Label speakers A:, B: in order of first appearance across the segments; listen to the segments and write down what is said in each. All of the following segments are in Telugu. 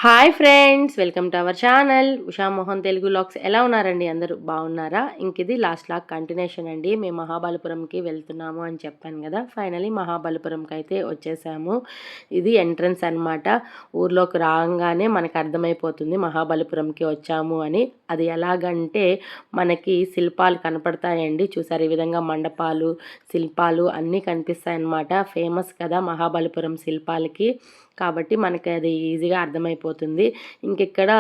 A: Hi friends, welcome to our channel Usha Mohan Telugu vlogs. ఎలా ఉన్నారండి? అందరూ బాగున్నారా? ఇది లాస్ట్ లాగ్ కంటిన్యూషన్ అండి. మేము మహాబలిపురంకి వెళ్తున్నాము అని చెప్పాను కదా. ఫైనలీ మహాబలిపురంకి అయితే వచ్చేసాము. ఇది ఎంట్రన్స్ అనమాట. ఊర్లోకి రాగానే మనకు అర్థమైపోతుంది మహాబలిపురంకి వచ్చాము అని. అది ఎలాగంటే మనకి శిల్పాలు కనపడతాయండి. చూసారు, ఈ విధంగా మండపాలు, శిల్పాలు అన్నీ కనిపిస్తాయన్నమాట. ఫేమస్ కదా మహాబలిపురం శిల్పాలకి, కాబట్టి మనకి అది ఈజీగా అర్థమైపోతుంది. ఇంకిక్కడ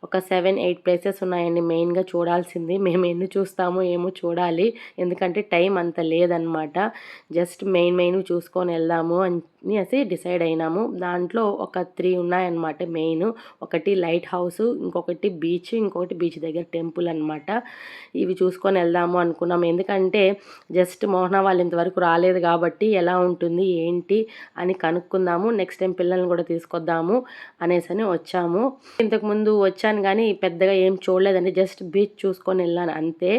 A: ఒక 7-8 ప్లేసెస్ ఉన్నాయండి మెయిన్గా చూడాల్సింది. మేము ఎన్ని చూస్తామో ఏమో చూడాలి, ఎందుకంటే టైం అంత లేదనమాట. జస్ట్ మెయిన్ చూసుకొని వెళ్దాము అనేసి డిసైడ్ అయినాము. దాంట్లో ఒక 3 ఉన్నాయన్నమాట మెయిన్. ఒకటి లైట్ హౌస్, ఇంకొకటి బీచ్, ఇంకొకటి బీచ్ దగ్గర టెంపుల్ అనమాట. ఇవి చూసుకొని వెళ్దాము అనుకున్నాము, ఎందుకంటే జస్ట్ మోహన వాళ్ళు ఇంతవరకు రాలేదు కాబట్టి ఎలా ఉంటుంది ఏంటి అని కనుక్కుందాము. నెక్స్ట్ టైం పిల్లల్ని కూడా తీసుకొద్దాము అనేసి వచ్చాము. ఇంతకుముందు వచ్చాను కానీ పెద్దగా ఏం చూడలేదండి, జస్ట్ బీచ్ చూసుకొని వెళ్ళాను అంతే.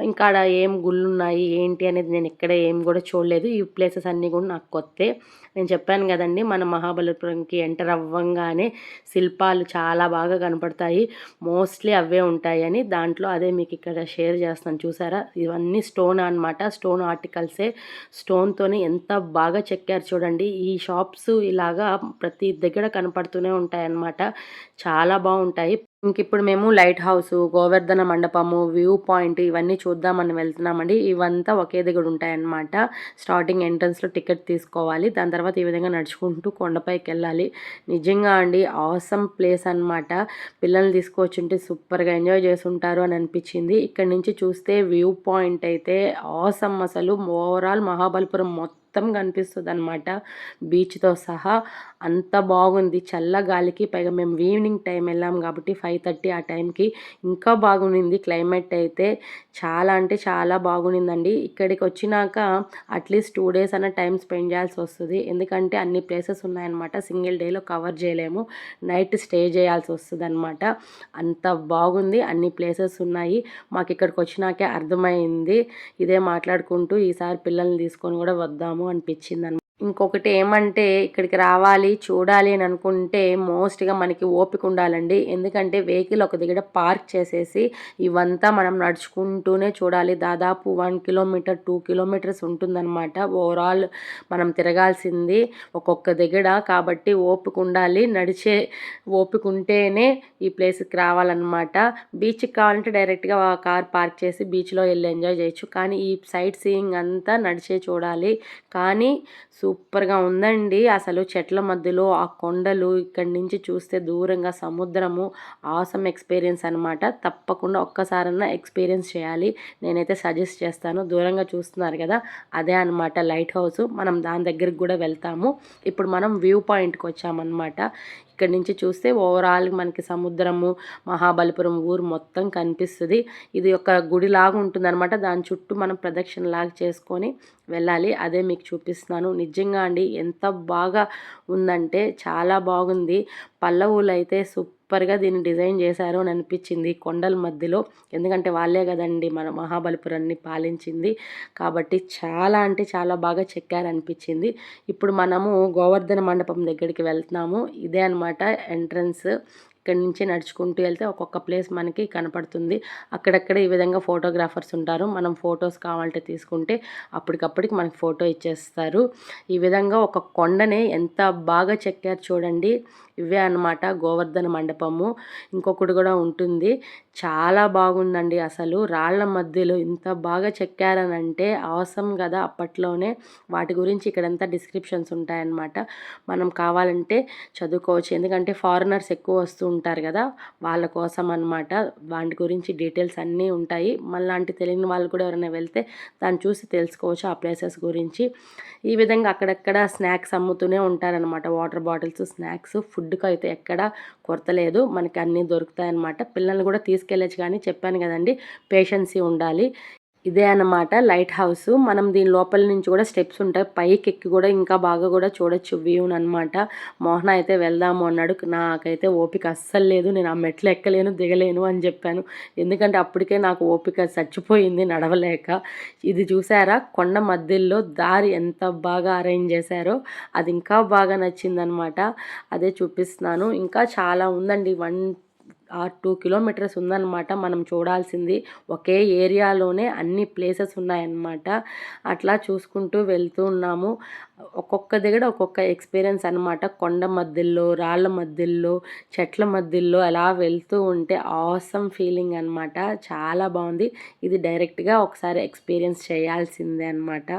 A: ఇంకా ఆడ ఏం గుళ్ళు ఉన్నాయి ఏంటి అనేది నేను ఇక్కడ ఏం కూడా చూడలేదు. ఈ ప్లేసెస్ అన్నీ కూడా నాకు కొత్తే. నేను చెప్పాను కదండి, మన మహాబలిపురంకి ఎంటర్ అవ్వంగానే శిల్పాలు చాలా బాగా కనపడతాయి, మోస్ట్లీ అవే ఉంటాయని. దాంట్లో అదే మీకు ఇక్కడ షేర్ చేస్తాను. చూసారా, ఇవన్నీ స్టోన్ అనమాట, స్టోన్ ఆర్టికల్సే. స్టోన్తోనే ఎంత బాగా చెక్కారు చూడండి. ఈ షాప్స్ ఇలాగా ప్రతి దగ్గర కనపడుతూనే ఉంటాయన్నమాట, చాలా బాగుంటాయి. ఇప్పుడు మేము light house, Govardhana Mandapamu, view point ఇవన్నీ చూద్దామని వెళ్తున్నామండి. ఇవంతా ఒకే దగ్గర ఉంటాయన్నమాట. స్టార్టింగ్ ఎంట్రన్స్లో టికెట్ తీసుకోవాలి, దాని తర్వాత ఈ విధంగా నడుచుకుంటూ కొండపైకి వెళ్ళాలి. నిజంగా అండి ఆసమ్ ప్లేస్ అనమాట. పిల్లల్ని తీసుకొచ్చుంటే సూపర్గా ఎంజాయ్ చేస్తుంటారు అని అనిపించింది. ఇక్కడ నుంచి చూస్తే వ్యూ పాయింట్ అయితే ఆసమ్, అసలు ఓవరాల్ మహాబలిపురం మొత్తం కనిపిస్తుంది అనమాట, బీచ్తో సహా. అంత బాగుంది, చల్ల గాలికి. పైగా మేము ఈవినింగ్ టైం వెళ్ళాం కాబట్టి 5:30 ఆ టైంకి ఇంకా బాగుండింది క్లైమేట్ అయితే. చాలా అంటే చాలా బాగుండిందండి. ఇక్కడికి వచ్చినాక అట్లీస్ట్ 2 డేస్ అన్న టైం స్పెండ్ చేయాల్సి వస్తుంది, ఎందుకంటే అన్ని ప్లేసెస్ ఉన్నాయన్నమాట. సింగిల్ డేలో కవర్ చేయలేము, నైట్ స్టే చేయాల్సి వస్తుంది అనమాట. అంత బాగుంది, అన్ని ప్లేసెస్ ఉన్నాయి. మాకు ఇక్కడికి వచ్చినాకే అర్థమైంది. ఇదే మాట్లాడుకుంటూ ఈసారి పిల్లల్ని తీసుకొని కూడా వద్దాము అనిపించింది అనమాట. ఇంకొకటి ఏమంటే, ఇక్కడికి రావాలి చూడాలి అని అనుకుంటే మోస్ట్గా మనకి ఓపిక ఉండాలండి. ఎందుకంటే వెహికల్ ఒక దగ్గర పార్క్ చేసేసి ఇవంతా మనం నడుచుకుంటూనే చూడాలి. దాదాపు 1 కిలోమీటర్ 2 కిలోమీటర్స్ ఉంటుందన్నమాట ఓవరాల్ మనం తిరగాల్సింది ఒక్కొక్క దగ్గర. కాబట్టి ఓపిక ఉండాలి, నడిచే ఓపిక ఉంటేనే ఈ ప్లేస్కి రావాలన్నమాట. బీచ్కి కావాలంటే డైరెక్ట్గా కార్ పార్క్ చేసి బీచ్లో వెళ్ళి ఎంజాయ్ చేయొచ్చు, కానీ ఈ సైట్ సీయింగ్ అంతా నడిచే చూడాలి. కానీ సూపర్గా ఉందండి అసలు. చెట్ల మధ్యలో ఆ కొండలు, ఇక్కడి నుంచి చూస్తే దూరంగా సముద్రము. ఆసమ్ ఎక్స్పీరియన్స్ అనమాట. తప్పకుండా ఒక్కసారన్నా ఎక్స్పీరియన్స్ చేయాలి, నేనైతే సజెస్ట్ చేస్తాను. దూరంగా చూస్తున్నారు కదా, అదే అనమాట లైట్ హౌస్. మనం దాని దగ్గరికి కూడా వెళ్తాము. ఇప్పుడు మనం వ్యూ పాయింట్కి వచ్చామన్నమాట. ఇక్కడ నుంచి చూస్తే ఓవరాల్ మనకి సముద్రము, మహాబలిపురం ఊరు మొత్తం కనిపిస్తుంది. ఇది ఒక గుడిలాగా ఉంటుందన్నమాట, దాని చుట్టూ మనం ప్రదక్షిణలాగా చేసుకొని వెళ్ళాలి. అదే మీకు చూపిస్తున్నాను. నిజంగా అండి ఎంత బాగా ఉందంటే చాలా బాగుంది. పల్లవులు అయితే సూపర్గా దీన్ని డిజైన్ చేశారు అని అనిపించింది కొండల మధ్యలో. ఎందుకంటే వాళ్ళే కదండి మన మహాబలిపురాన్ని పాలించింది, కాబట్టి చాలా అంటే చాలా బాగా చెక్కారనిపించింది. ఇప్పుడు మనము గోవర్ధన మండపం దగ్గరికి వెళ్తున్నాము. ఇదే అనమాట ఎంట్రన్స్. ఇక్కడి నుంచి నడుచుకుంటూ వెళ్తే ఒక్కొక్క ప్లేస్ మనకి కనపడుతుంది. అక్కడక్కడ ఈ విధంగా ఫోటోగ్రాఫర్స్ ఉంటారు. మనం ఫొటోస్ కావాలంటే తీసుకుంటే అప్పటికప్పటికి మనకి ఫోటో ఇచ్చేస్తారు. ఈ విధంగా ఒక కొండనే ఎంత బాగా చెక్కారు చూడండి. ఇవే అన్నమాట గోవర్ధన మండపము. ఇంకొకటి కూడా ఉంటుంది, చాలా బాగుందండి అసలు. రాళ్ల మధ్యలో ఇంత బాగా చెక్కారనంటే ఆసమ్ కదా అప్పట్లోనే. వాటి గురించి ఇక్కడంతా డిస్క్రిప్షన్స్ ఉంటాయన్నమాట, మనం కావాలంటే చదువుకోవచ్చు. ఎందుకంటే ఫారినర్స్ ఎక్కువ వస్తూ ఉంటారు కదా, వాళ్ళ కోసం అనమాట. వాటి గురించి డీటెయిల్స్ అన్నీ ఉంటాయి. మళ్ళీ తెలియని వాళ్ళు కూడా ఎవరైనా వెళ్తే దాన్ని చూసి తెలుసుకోవచ్చు ఆ ప్లేసెస్ గురించి. ఈ విధంగా అక్కడక్కడ స్నాక్స్ అమ్ముతూనే ఉంటారనమాట, వాటర్ బాటిల్స్, స్నాక్స్. ఫుడ్కి అయితే ఎక్కడ కొరత లేదు, మనకి అన్నీ దొరుకుతాయన్నమాట. పిల్లల్ని కూడా తీసుకెళ్ళచ్చు, కానీ చెప్పాను కదండి పేషెన్సీ ఉండాలి. ఇదే అన్నమాట లైట్ హౌస్. మనం దీని లోపల నుంచి కూడా స్టెప్స్ ఉంటాయి. పైకి ఎక్కి కూడా ఇంకా బాగా కూడా చూడొచ్చు వ్యూని అనమాట. మోహన అయితే వెళ్దాము అన్నాడు. నాకైతే ఓపిక అస్సలు లేదు. నేను ఆ మెట్లు ఎక్కలేను, దిగలేను అని చెప్పాను. ఎందుకంటే అప్పటికే నాకు ఓపిక చచ్చిపోయింది నడవలేక. ఇది చూసారా కొండ మధ్యలో దారి ఎంత బాగా అరేంజ్ చేశారో అది ఇంకా బాగా నచ్చిందనమాట. అదే చూపిస్తున్నాను. ఇంకా చాలా ఉందండి. 2 కిలోమీటర్స్ ఉందన్నమాట మనం చూడాల్సింది. ఒకే ఏరియాలోనే అన్ని ప్లేసెస్ ఉన్నాయన్నమాట. అట్లా చూసుకుంటూ వెళ్తూ ఉన్నాము. ఒక్కొక్క దగ్గర ఒక్కొక్క ఎక్స్పీరియన్స్ అనమాట. కొండ మధ్యలో, రాళ్ళ మధ్యలో, చెట్ల మధ్యలో అలా వెళ్తూ ఉంటే ఆసమ్ ఫీలింగ్ అనమాట. చాలా బాగుంది. ఇది డైరెక్ట్గా ఒకసారి ఎక్స్పీరియన్స్ చేయాల్సిందే అనమాట.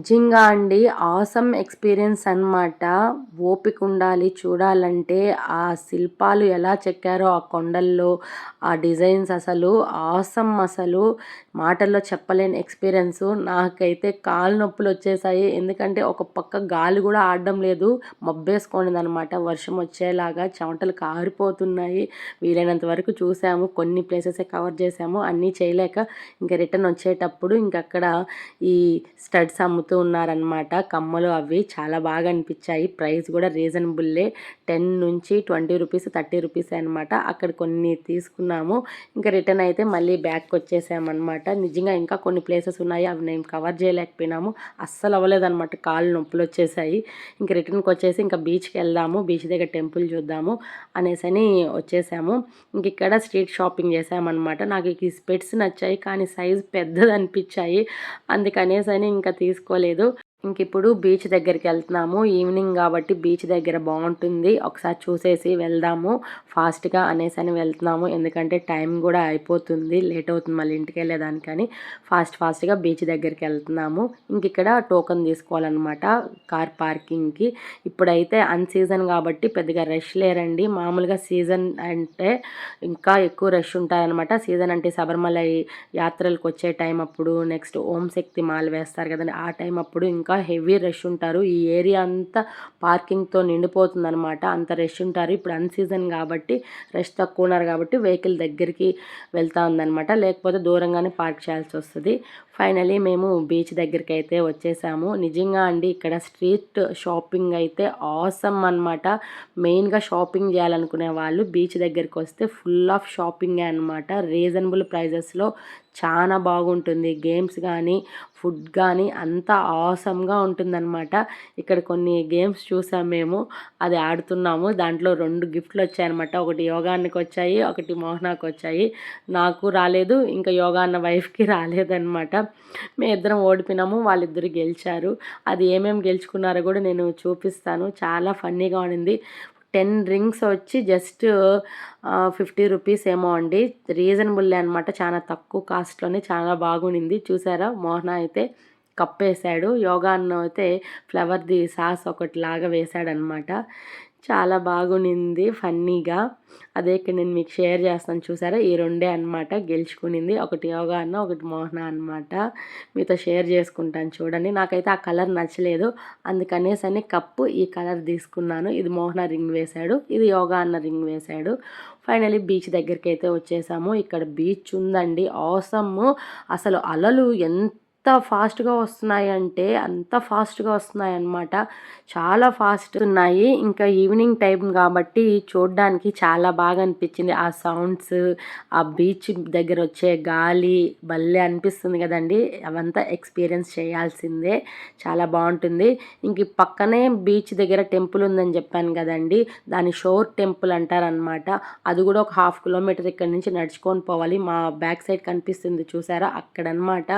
A: నిజంగా అండి ఆసమ్ ఎక్స్పీరియన్స్ అనమాట. ఓపిక ఉండాలి చూడాలంటే. ఆ శిల్పాలు ఎలా చెక్కారో ఆ కొండల్లో, ఆ డిజైన్స్ అసలు ఆసమ్. అసలు మాటల్లో చెప్పలేని ఎక్స్పీరియన్సు. నాకైతే కాలు నొప్పులు వచ్చేసాయి. ఎందుకంటే ఒక పక్క గాలి కూడా ఆడడం లేదు, మబ్బేసుకునేది అనమాట. వర్షం వచ్చేలాగా చెమటలు కారిపోతున్నాయి. వీలైనంత వరకు చూసాము, కొన్ని ప్లేసెసే కవర్ చేసాము. అన్నీ చేయలేక ఇంకా రిటర్న్ వచ్చేటప్పుడు ఇంకక్కడ ఈ స్టడ్స్ అమ్ముతూ ఉన్నారనమాట. కమ్మలు అవి చాలా బాగా అనిపించాయి. ప్రైస్ కూడా రీజనబుల్లే. 10 నుంచి 20 రూపీస్, 30 రూపీస్ అనమాట. అక్కడ కొన్ని తీసుకున్నాము. ఇంకా రిటర్న్ అయితే మళ్ళీ బ్యాక్ వచ్చేసామన్నమాట. నిజంగా ఇంకా కొన్ని ప్లేసెస్ ఉన్నాయి, అవి నేను కవర్ చేయలేకపోయినాము. అస్సలు అవ్వలేదన్నమాట, కాళ్ళు నొప్పులు వచ్చేసాయి. ఇంకా రిటర్న్కి వచ్చేసి ఇంకా బీచ్కి వెళ్దాము, బీచ్ దగ్గర టెంపుల్ చూద్దాము అనేసని వచ్చేసాము. ఇంక ఇక్కడ స్ట్రీట్ షాపింగ్ చేసామన్నమాట. నాకు ఈ స్పెట్స్ నచ్చాయి కానీ సైజ్ పెద్దది అనిపించాయి, అందుకనేసని ఇంకా తీసుకోలేదు. ఇంక ఇప్పుడు బీచ్ దగ్గరికి వెళ్తున్నాము. ఈవినింగ్ కాబట్టి బీచ్ దగ్గర బాగుంటుంది, ఒకసారి చూసేసి వెళ్దాము ఫాస్ట్గా అనేసని వెళ్తున్నాము. ఎందుకంటే టైం కూడా అయిపోతుంది, లేట్ అవుతుంది మళ్ళీ ఇంటికి వెళ్ళేదానికని ఫాస్ట్గా బీచ్ దగ్గరికి వెళ్తున్నాము. ఇంక ఇక్కడ టోకెన్ తీసుకోవాలన్నమాట కార్ పార్కింగ్కి. ఇప్పుడైతే అన్సీజన్ కాబట్టి పెద్దగా రష్ లేరండి. మామూలుగా సీజన్ అంటే ఇంకా ఎక్కువ రష్ ఉంటారనమాట. సీజన్ అంటే శబరిమల యాత్రలకు వచ్చే టైం అప్పుడు, నెక్స్ట్ ఓం శక్తి మాల వేస్తారు కదండి, ఆ టైం అప్పుడు ఇంకా హెవీ రష్ ఉంటారు. ఈ ఏరియా అంతా పార్కింగ్తో నిండిపోతుంది అనమాట, అంత రష్ ఉంటారు. ఇప్పుడు అన్సీజన్ కాబట్టి రష్ తక్కువ ఉన్నారు కాబట్టి వెహికల్ దగ్గరికి వెళ్తా ఉందన్నమాట, లేకపోతే దూరంగానే పార్క్ చేయాల్సి వస్తుంది. ఫైనలీ మేము బీచ్ దగ్గరికి అయితే వచ్చేసాము. నిజంగా అండి ఇక్కడ స్ట్రీట్ షాపింగ్ అయితే ఆసమ్ అనమాట. మెయిన్గా షాపింగ్ చేయాలనుకునే వాళ్ళు బీచ్ దగ్గరికి వస్తే ఫుల్ ఆఫ్ షాపింగే అనమాట. రీజనబుల్ ప్రైజెస్లో చాలా బాగుంటుంది. గేమ్స్ కానీ ఫుడ్ కానీ అంతా ఆసమ్గా ఉంటుందన్నమాట. ఇక్కడ కొన్ని గేమ్స్ చూసాం మేము, అది ఆడుతున్నాము. దాంట్లో 2 గిఫ్ట్లు వచ్చాయన్నమాట. ఒకటి యోగానికి వచ్చాయి, ఒకటి మోహనాకు వచ్చాయి. నాకు రాలేదు, ఇంకా యోగా అన్న వైఫ్కి రాలేదన్నమాట. మేము ఇద్దరం ఓడిపోయినాము, వాళ్ళిద్దరు గెలిచారు. అది ఏమేమి గెలుచుకున్నారో కూడా నేను చూపిస్తాను. చాలా ఫన్నీగా ఉండింది. 10 రింగ్స్ వచ్చి జస్ట్ 50 రూపీస్ ఏమో అండి. రీజనబుల్లే అనమాట, చాలా తక్కువ కాస్ట్లోనే చాలా బాగుండింది. చూసారా మోహన అయితే కప్ వేసాడు, యోగా అన్న అయితే ఫ్లవర్ది సాస్ ఒకటిలాగా వేసాడనమాట. చాలా బాగుండింది ఫన్నీగా. అదే ఇక్కడ నేను మీకు షేర్ చేస్తాను చూసారా, ఈ 2 అనమాట గెలుచుకునింది. ఒకటి యోగా అన్న, ఒకటి మోహన అనమాట. మీతో షేర్ చేసుకుంటాను చూడండి. నాకైతే ఆ కలర్ నచ్చలేదు, అందుకనేసని కప్పు ఈ కలర్ తీసుకున్నాను. ఇది మోహన రింగ్ వేశాడు, ఇది యోగా అన్న రింగ్ వేశాడు. ఫైనలీ బీచ్ దగ్గరికి అయితే వచ్చేసాము. ఇక్కడ బీచ్ ఉందండి ఆసమ్. అసలు అలలు ఎంత ఫాస్ట్‌గా వస్తున్నాయంటే అంత ఫాస్ట్‌గా వస్తున్నాయన్నమాట. చాలా ఫాస్ట్ ఉన్నాయి. ఇంకా ఈవినింగ్ టైం కాబట్టి చూడ్డానికి చాలా బాగా అనిపించింది. ఆ సౌండ్స్, ఆ బీచ్ దగ్గర వచ్చే గాలి భలే అనిపిస్తుంది కదండీ! అవంతా ఎక్స్‌పీరియన్స్ చేయాల్సిందే. చాలా బావుంటుంది. ఇంక ఈ పక్కనే బీచ్ దగ్గర టెంపుల్ ఉందని చెప్పాను కదండీ! దాన్ని షోర్ టెంపుల్ అంటారనమాట. అది కూడా ఒక 1/2 కిలోమీటర్ ఇక్కడి నుంచి నడుచుకొని పోవాలి. మా బ్యాక్ సైడ్ కనిపిస్తుంది చూసారా? అక్కడనమాట.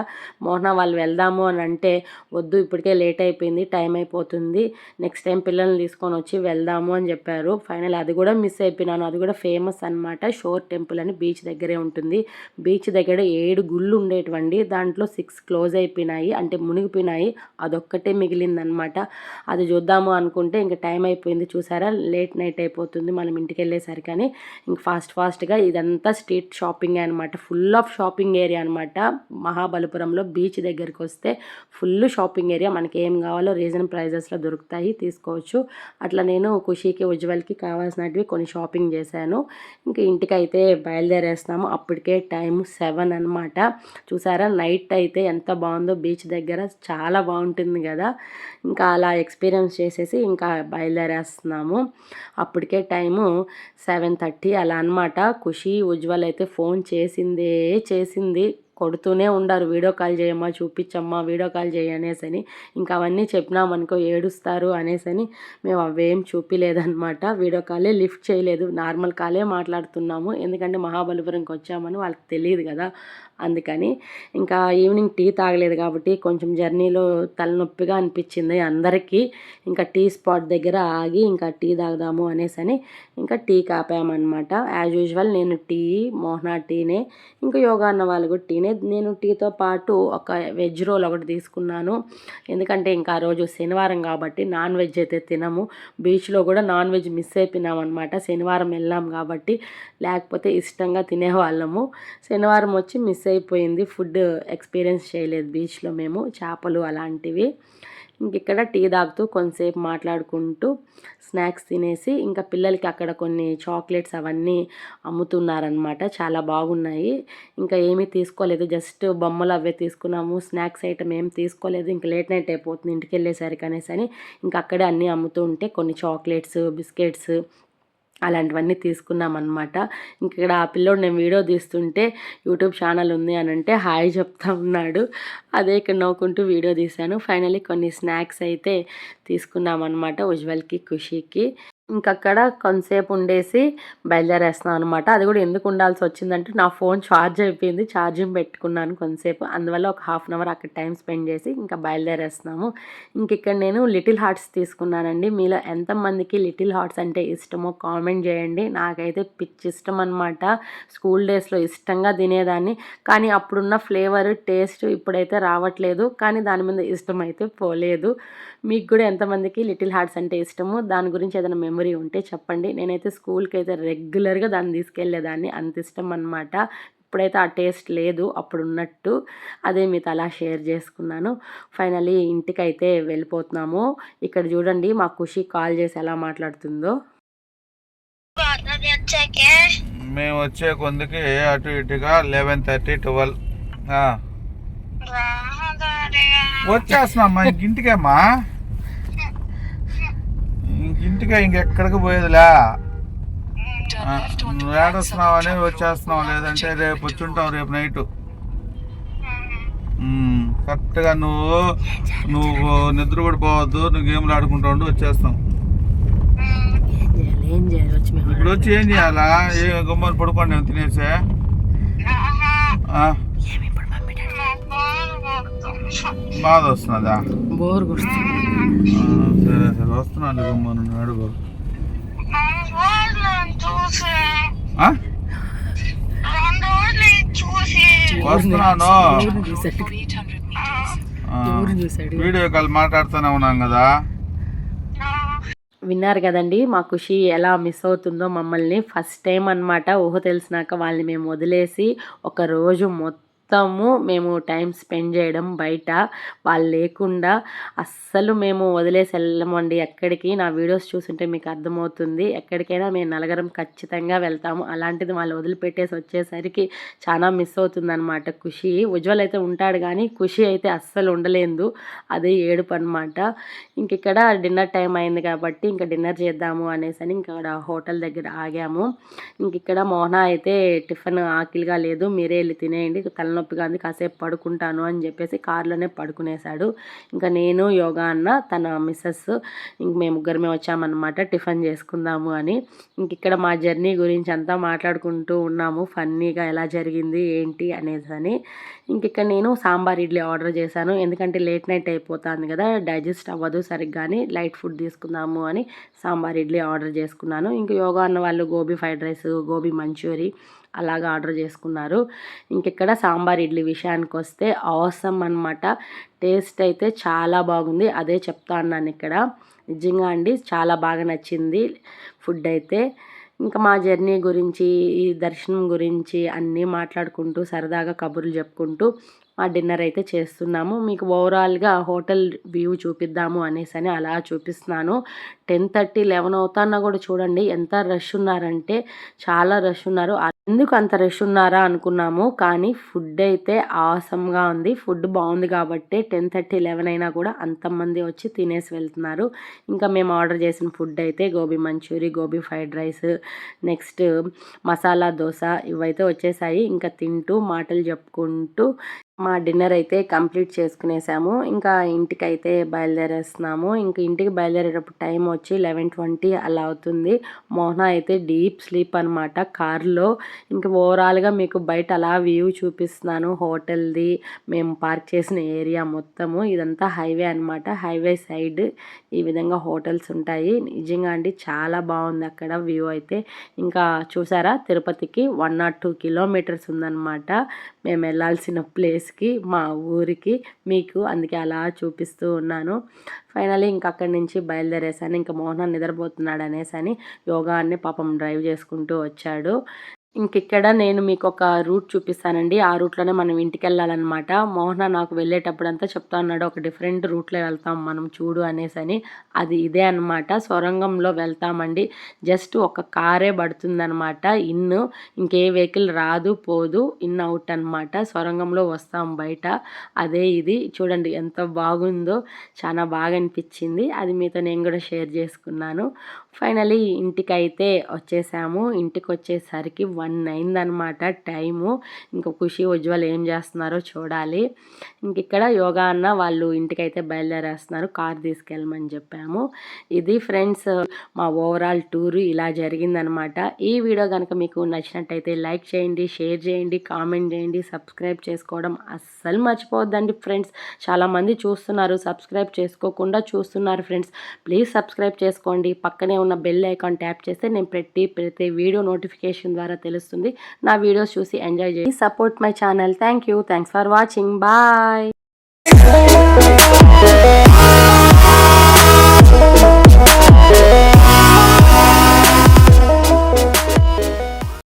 A: మోహన వాళ్ళు వెళ్దాము అని అంటే, వద్దు ఇప్పటికే లేట్ అయిపోయింది, టైం అయిపోతుంది, నెక్స్ట్ టైం పిల్లల్ని తీసుకొని వచ్చి వెళ్దాము అని చెప్పారు. ఫైనల్ అది కూడా మిస్ అయిపోయినాను. అది కూడా ఫేమస్ అనమాట. షోర్ టెంపుల్ అని బీచ్ దగ్గరే ఉంటుంది. బీచ్ దగ్గర 7 గుళ్ళు ఉండేటివండి. దాంట్లో 6 క్లోజ్ అయిపోయినాయి, అంటే మునిగిపోయినాయి. అదొక్కటే మిగిలిందనమాట. అది చూద్దాము అనుకుంటే ఇంక టైం అయిపోయింది చూసారా, లేట్ నైట్ అయిపోతుంది మనం ఇంటికి వెళ్ళేసరికి. అని ఇంక ఫాస్ట్గా ఇదంతా స్ట్రీట్ షాపింగ్ అనమాట. ఫుల్ ఆఫ్ షాపింగ్ ఏరియా అనమాట. మహాబలిపురంలో బీచ్ దగ్గరికి వస్తే ఫుల్ షాపింగ్ ఏరియా. మనకి ఏం కావాలో రీజనబుల్ ప్రైజెస్లో దొరుకుతాయి, తీసుకోవచ్చు. అట్లా నేను ఖుషీకి ఉజ్వల్కి కావాల్సినవి కొన్ని షాపింగ్ చేశాను. ఇంక ఇంటికైతే బయలుదేరేస్తున్నాము. అప్పటికే టైం 7 అనమాట. చూసారా నైట్ అయితే ఎంత బాగుందో బీచ్ దగ్గర, చాలా బాగుంటుంది కదా. ఇంకా అలా ఎక్స్పీరియన్స్ చేసేసి ఇంకా బయలుదేరేస్తున్నాము. అప్పటికే టైము 7:30 అలా అనమాట. ఖుషి ఉజ్వల్ అయితే ఫోన్ చేసింది, కొడుతూనే ఉండారు, వీడియో కాల్ చేయమ్మా, చూపించమ్మా, వీడియో కాల్ చేయనేసని. ఇంకా అవన్నీ చెప్పినామనుకో ఏడుస్తారు అనేసని మేము అవేం చూపిలేదనమాట. వీడియో కాలే లిఫ్ట్ చేయలేదు, నార్మల్ కాలే మాట్లాడుతున్నాము. ఎందుకంటే మహాబలిపురంకి వచ్చామని వాళ్ళకి తెలియదు కదా, అందుకని. ఇంకా ఈవినింగ్ టీ తాగలేదు కాబట్టి కొంచెం జర్నీలో తలనొప్పిగా అనిపించింది అందరికీ. ఇంకా టీ స్పాట్ దగ్గర ఆగి ఇంకా టీ తాగుదాము అనేసని ఇంకా టీ కాపామన్నమాట. యాజ్ యూజువల్ నేను టీ, మోహనా టీనే, ఇంకా యోగా అన్న వాళ్ళు కూడా టీనే. నేను టీతో పాటు ఒక వెజ్ రోల్ ఒకటి తీసుకున్నాను. ఎందుకంటే ఇంకా ఆ రోజు శనివారం కాబట్టి నాన్ వెజ్ అయితే తినము. బీచ్లో కూడా నాన్ వెజ్ మిస్ అయిపోయినాం అనమాట. శనివారం వెళ్ళాం కాబట్టి, లేకపోతే ఇష్టంగా తినేవాళ్ళము. శనివారం వచ్చి మిస్ అయిపోయింది, ఫుడ్ ఎక్స్పీరియన్స్ చేయలేదు బీచ్లో మేము, చేపలు అలాంటివి. ఇంక ఇక్కడ టీ తాగుతూ కొంతసేపు మాట్లాడుకుంటూ స్నాక్స్ తినేసి, ఇంకా పిల్లలకి అక్కడ కొన్ని చాక్లెట్స్ అవన్నీ అమ్ముతున్నారనమాట, చాలా బాగున్నాయి. ఇంకా ఏమీ తీసుకోలేదు, జస్ట్ బొమ్మలు అవే తీసుకున్నాము. స్నాక్స్ ఐటమ్ ఏం తీసుకోలేదు, ఇంకా లేట్ నైట్ అయిపోతుంది ఇంటికి వెళ్ళేసరికి అనేసి అని. ఇంకా అక్కడే అన్నీ అమ్ముతూ ఉంటే కొన్ని చాక్లెట్స్, బిస్కెట్స్ అలాంటివన్నీ తీసుకున్నామన్నమాట. ఇక్కడ ఆ పిల్లోడు నేను వీడియో తీస్తుంటే యూట్యూబ్ ఛానల్ ఉంది అని అంటే హాయ్ చెప్తా ఉన్నాడు. అదే ఇక్కడ నవ్వుకుంటూ వీడియో తీశాను. ఫైనలీ కొన్ని స్నాక్స్ అయితే తీసుకున్నామన్నమాట ఉజ్వల్కి, ఖుషీకి. ఇంకక్కడ కొంతసేపు ఉండేసి బయలుదేరేస్తున్నాం అనమాట. అది కూడా ఎందుకు ఉండాల్సి వచ్చిందంటే నా ఫోన్ ఛార్జ్ అయిపోయింది, ఛార్జింగ్ పెట్టుకున్నాను కొంతసేపు, అందువల్ల ఒక 1/2 అవర్ అక్కడ టైం స్పెండ్ చేసి ఇంకా బయలుదేరేస్తున్నాము. ఇంక ఇక్కడ నేను లిటిల్ హార్ట్స్ తీసుకున్నానండి. మీలో ఎంతమందికి లిటిల్ హార్ట్స్ అంటే ఇష్టమో కామెంట్ చేయండి. నాకైతే పిచ్చి ఇష్టం అనమాట. స్కూల్ డేస్లో ఇష్టంగా తినేదాన్ని, కానీ అప్పుడున్న ఫ్లేవర్ టేస్ట్ ఇప్పుడైతే రావట్లేదు, కానీ దాని మీద ఇష్టం అయితే పోలేదు. మీకు కూడా ఎంతమందికి లిటిల్ హార్ట్స్ అంటే ఇష్టము, దాని గురించి ఏదైనా మెమరీ ఉంటే చెప్పండి. నేనైతే స్కూల్కి అయితే రెగ్యులర్గా దాన్ని తీసుకెళ్ళేదాన్ని, అంత ఇష్టం అనమాట. ఇప్పుడైతే ఆ టేస్ట్ లేదు అప్పుడు ఉన్నట్టు. అదే మీతో అలా షేర్ చేసుకున్నాను. ఫైనలీ ఇంటికైతే వెళ్ళిపోతున్నాము. ఇక్కడ చూడండి మా ఖుషి కాల్ చేసి ఎలా మాట్లాడుతుందో.
B: మేము వచ్చే కొందుకి అటు ఇటుగా 11:30, 12 వచ్చేస్తున్నామ్మా. ఇంటికేమ్మా, ఇంటికే, ఇంకెక్కడికి పోయేదిలే. నువ్వు ఏడొస్తున్నావు అని వచ్చేస్తున్నావు, లేదంటే రేపు వచ్చుంటావు, రేపు నైట్ కరెక్ట్గా. నువ్వు నిద్ర కూడా పోవద్దు, నువ్వు గేమ్లు ఆడుకుంటా ఉండి వచ్చేస్తావు. ఇప్పుడు వచ్చి ఏం చేయాలా? ఏ గుమ్మని పడుకోండి, నేను తినేసే. బాధ వస్తున్నదా?
A: బోర్
B: సరే సరే వస్తున్నాను, గుమ్మను అడుగు. వస్తున్నాను, వీడియో కాల్ మాట్లాడుతూనే ఉన్నాం కదా.
A: విన్నారు కదండి మా ఖుషి ఎలా మిస్ అవుతుందో మమ్మల్ని. ఫస్ట్ టైం అనమాట ఊహ తెలిసినాక వాళ్ళని మేము వదిలేసి ఒక రోజు మొత్తం మొత్తము మేము టైం స్పెండ్ చేయడం బయట. వాళ్ళు లేకుండా అస్సలు మేము వదిలేసి వెళ్ళమండి ఎక్కడికి. నా వీడియోస్ చూస్తుంటే మీకు అర్థమవుతుంది. ఎక్కడికైనా మేము నలుగురం ఖచ్చితంగా వెళ్తాము. అలాంటిది వాళ్ళు వదిలిపెట్టేసి వచ్చేసరికి చాలా మిస్ అవుతుందన్నమాట ఖుషి. ఉజ్వల్ అయితే ఉంటాడు కానీ ఖుషి అయితే అస్సలు ఉండలేదు. అదే ఏడుపు అనమాట. ఇంక ఇక్కడ డిన్నర్ టైం అయింది కాబట్టి ఇంకా డిన్నర్ చేద్దాము అనేసి అని ఇక్కడ హోటల్ దగ్గర ఆగాము. ఇంక ఇక్కడ మోహన అయితే టిఫిన్ ఆకలిగా లేదు, మీరే వెళ్ళి తినేయండి, తలనొప్పిగా ఉంది, కాసేపు పడుకుంటాను అని చెప్పేసి కారులోనే పడుకునేశాడు. ఇంకా నేను యోగా అన్న తన మిస్సెస్ ఇంక మేము ముగ్గురమే వచ్చామన్నమాట టిఫిన్ చేసుకుందాము అని. ఇంక ఇక్కడ మా జర్నీ గురించి అంతా మాట్లాడుకుంటూ ఉన్నాము, ఫన్నీగా ఎలా జరిగింది ఏంటి అనేసి అని. ఇంక ఇక్కడ నేను సాంబార్ ఇడ్లీ ఆర్డర్ చేశాను, ఎందుకంటే లేట్ నైట్ అయిపోతుంది కదా, డైజెస్ట్ అవ్వదు సరిగ్గాని లైట్ ఫుడ్ తీసుకుందాము అని సాంబార్ ఇడ్లీ ఆర్డర్ చేసుకున్నాను. ఇంక యోగా అన్న వాళ్ళు గోబీ ఫ్రైడ్ రైస్, గోబీ మంచూరి అలాగా ఆర్డర్ చేసుకున్నారు. ఇంకెక్కడ సాంబార్ ఇడ్లీ విషయానికి వస్తే అవసరం అనమాట. టేస్ట్ అయితే చాలా బాగుంది, అదే చెప్తా అన్నాను ఇక్కడ. నిజంగా అండి చాలా బాగా నచ్చింది ఫుడ్ అయితే. ఇంకా మా జర్నీ గురించి, ఈ దర్శనం గురించి అన్నీ మాట్లాడుకుంటూ సరదాగా కబుర్లు చెప్పుకుంటూ మా డిన్నర్ అయితే చేస్తున్నాము. మీకు ఓవరాల్గా హోటల్ వ్యూ చూపిద్దాము అనేసి అని అలా చూపిస్తున్నాను. 10:30, 11 అవుతున్నా కూడా చూడండి ఎంత రష్ ఉన్నారంటే చాలా రష్ ఉన్నారు. ఎందుకు అంత రష్ ఉన్నారా అనుకున్నాము, కానీ ఫుడ్ అయితే ఆసమ్గా ఉంది. ఫుడ్ బాగుంది కాబట్టి 10:30, 11 అయినా కూడా అంతమంది వచ్చి తినేసి వెళ్తున్నారు. ఇంకా మేము ఆర్డర్ చేసిన ఫుడ్ అయితే gobi manchurian, gobi fried rice, next masala dosa ఇవైతే వచ్చేసాయి. ఇంకా తింటూ మాటలు చెప్పుకుంటూ మా డిన్నర్ అయితే కంప్లీట్ చేసుకునేసాము. ఇంకా ఇంటికైతే బయలుదేరేస్తున్నాము. ఇంక ఇంటికి బయలుదేరేటప్పుడు టైం వచ్చి 11:20 అలా అవుతుంది. మోహన అయితే డీప్ స్లీప్ అనమాట కార్లో. ఇంక ఓవరాల్గా మీకు బయట అలా వ్యూ చూపిస్తున్నాను హోటల్ది, మేము పార్క్ చేసిన ఏరియా మొత్తము. ఇదంతా హైవే అనమాట. హైవే సైడ్ ఈ విధంగా హోటల్స్ ఉంటాయి. నిజంగా అండి చాలా బాగుంది అక్కడ వ్యూ అయితే. ఇంకా చూసారా, తిరుపతికి 102 కిలోమీటర్స్ ఉందన్నమాట మేము వెళ్ళాల్సిన ప్లేస్కి, మా ఊరికి. మీకు అందుకే అలా చూపిస్తూ ఉన్నాను. ఫైనలీ ఇంక అక్కడి నుంచి బయలుదేరేసాను. ఇంకా మోహన్ నిద్రపోతున్నాడు అనేసి అని యోగా అన్ని పాపం డ్రైవ్ చేసుకుంటూ వచ్చాడు. ఇంకిక్కడ నేను మీకు ఒక రూట్ చూపిస్తానండి. ఆ రూట్లోనే మనం ఇంటికి వెళ్ళాలన్నమాట. మోహన నాకు వెళ్ళేటప్పుడు అంతా చెప్తా ఉన్నాడు, ఒక డిఫరెంట్ రూట్లో వెళ్తాం మనం చూడు అనేసి అని. అది ఇదే అనమాట, సొరంగంలో వెళ్తామండి. జస్ట్ ఒక కారే పడుతుందన్నమాట ఇన్ను, ఇంకే వెహికల్ రాదు పోదు, ఇన్ అవుట్ అనమాట. సొరంగంలో వస్తాం బయట. అదే ఇది చూడండి ఎంత బాగుందో, చాలా బాగా అనిపించింది. అది మీతో నేను కూడా షేర్ చేసుకున్నాను. ఫైనలీ ఇంటికైతే వచ్చేసాము. ఇంటికి వచ్చేసరికి 1 అయిందనమాట టైము. ఇంకా ఖుషి, ఉజ్వల్ ఏం చేస్తున్నారో చూడాలి. ఇంక ఇక్కడ యోగా అన్న వాళ్ళు ఇంటికైతే బయలుదేరేస్తున్నారు, కార్ తీసుకెళ్ళమని చెప్పాము. ఇది ఫ్రెండ్స్ మా ఓవరాల్ టూరు ఇలా జరిగిందనమాట. ఈ వీడియో కనుక మీకు నచ్చినట్టయితే లైక్ చేయండి, షేర్ చేయండి, కామెంట్ చేయండి, సబ్స్క్రైబ్ చేసుకోవడం అస్సలు మర్చిపోవద్దండి ఫ్రెండ్స్. చాలామంది చూస్తున్నారు, సబ్స్క్రైబ్ చేసుకోకుండా చూస్తున్నారు ఫ్రెండ్స్. ప్లీజ్ సబ్స్క్రైబ్ చేసుకోండి. పక్కనే ఉన్న బెల్ ఐకాన్ ట్యాప్ చేస్తే నేను ప్రతి వీడియో నోటిఫికేషన్ ద్వారా తెలుస్తుంది. నా వీడియోస్ చూసి ఎంజాయ్ చేయండి. Support my channel. Thank you. Thanks for watching. Bye.